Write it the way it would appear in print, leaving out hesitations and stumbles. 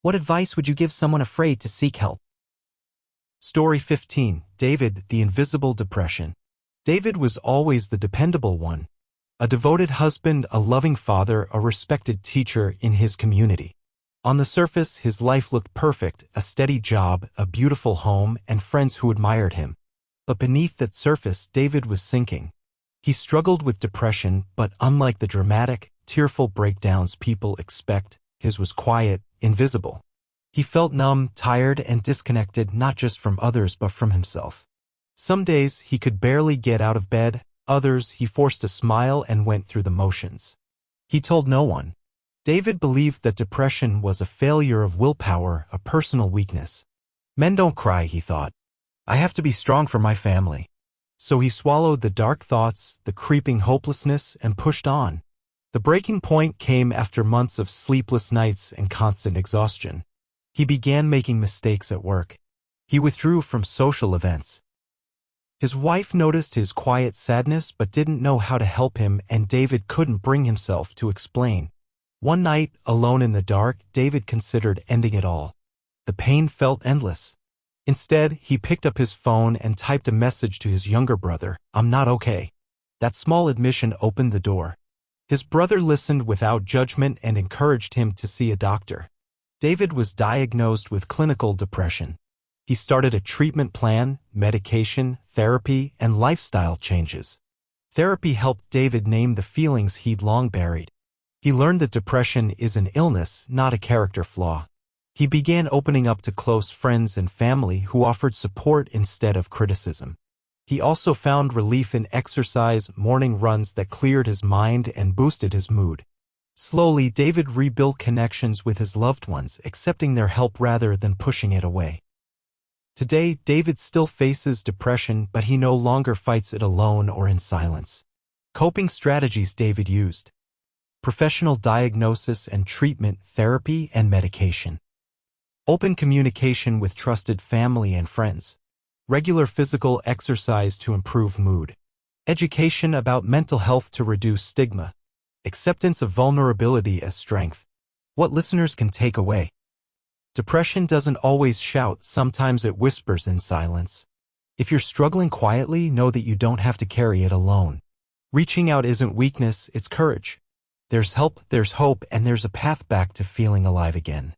What advice would you give someone afraid to seek help? Story 15. David, the Invisible Depression. David was always the dependable one. A devoted husband, a loving father, a respected teacher in his community. On the surface, his life looked perfect, a steady job, a beautiful home, and friends who admired him. But beneath that surface, David was sinking. He struggled with depression, but unlike the dramatic, tearful breakdowns people expect, his was quiet, invisible. He felt numb, tired, and disconnected not just from others but from himself. Some days he could barely get out of bed, others he forced a smile and went through the motions. He told no one. David believed that depression was a failure of willpower, a personal weakness. Men don't cry, he thought. I have to be strong for my family. So he swallowed the dark thoughts, the creeping hopelessness, and pushed on. The breaking point came after months of sleepless nights and constant exhaustion. He began making mistakes at work. He withdrew from social events. His wife noticed his quiet sadness but didn't know how to help him, and David couldn't bring himself to explain. One night, alone in the dark, David considered ending it all. The pain felt endless. Instead, he picked up his phone and typed a message to his younger brother, "I'm not okay." That small admission opened the door. His brother listened without judgment and encouraged him to see a doctor. David was diagnosed with clinical depression. He started a treatment plan, medication, therapy, and lifestyle changes. Therapy helped David name the feelings he'd long buried. He learned that depression is an illness, not a character flaw. He began opening up to close friends and family who offered support instead of criticism. He also found relief in exercise, morning runs that cleared his mind and boosted his mood. Slowly, David rebuilt connections with his loved ones, accepting their help rather than pushing it away. Today, David still faces depression, but he no longer fights it alone or in silence. Coping strategies David used: professional diagnosis and treatment, therapy, and medication. Open communication with trusted family and friends. Regular physical exercise to improve mood. Education about mental health to reduce stigma. Acceptance of vulnerability as strength. What listeners can take away: depression doesn't always shout, sometimes it whispers in silence. If you're struggling quietly, know that you don't have to carry it alone. Reaching out isn't weakness, it's courage. There's help, there's hope, and there's a path back to feeling alive again.